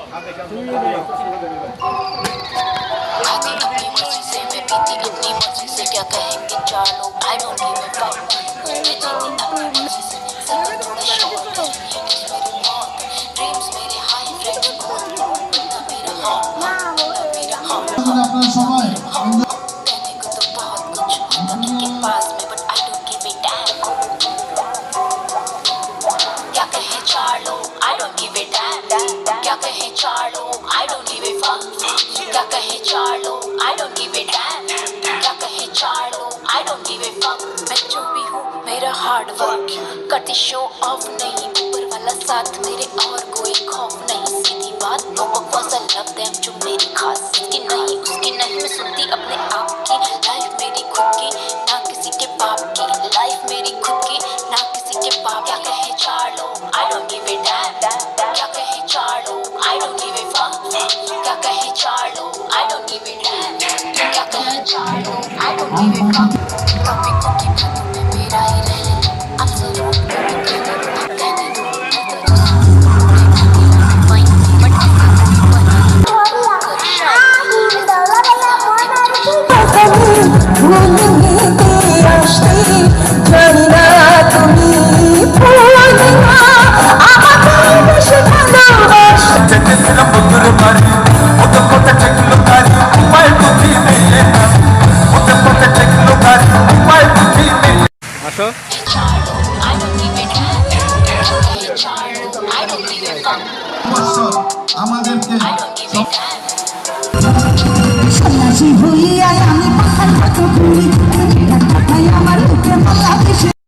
खाती अपनी मर्जी से मैं पीती अपनी मर्जी से क्या कहेंगे चार लोग I don't give a fuck मैं जीती अपनी मर्जी से सफर थोड़ा शॉर्ट है मेरी मौत ड्रीम्स मेरे हाई फ्रेंड्स ना मेरा हाँ ना मेरा हाँ कहने को तो बहुत कुछ होता इनके पास में but I don't give a dam क्या कहे चार लोग I don't give a dam क्या कहे चार लोग I don't give a fuck क्या कहे चार लोग I don't give a dam क्या कहे चार लोग I don't give a fuck मैं जो भी हूँ मेरा हार्ड वर्क करती शो ऑफ नहीं ऊपर वाला साथ मेरे और कोई खौफ नहीं सीधी बात नो बकवास आई लव देम जो मेरी खास इसकी नहीं उसकी नहीं मैं सुनती अपने आप की लाइफ मेरी खुद की ना किसी के बाप की लाइफ मेरी खुद की ना किसी के बाप क्या कहे चार लोग I don't give a dam क्या कहे चार लोग I don't give a fuck क्या कहे चार लोग I don't give a dam क्या कहे चार लोग I don't give a fuck कभी कुकी बातों में मेरा ही रह ले अब जरूर कभी कहने दो कहने दो আসো আমাদেরকে সন্ন্যাসী হইয়া আমি পাখার মতো ঘুরি আমার বুকে মাথা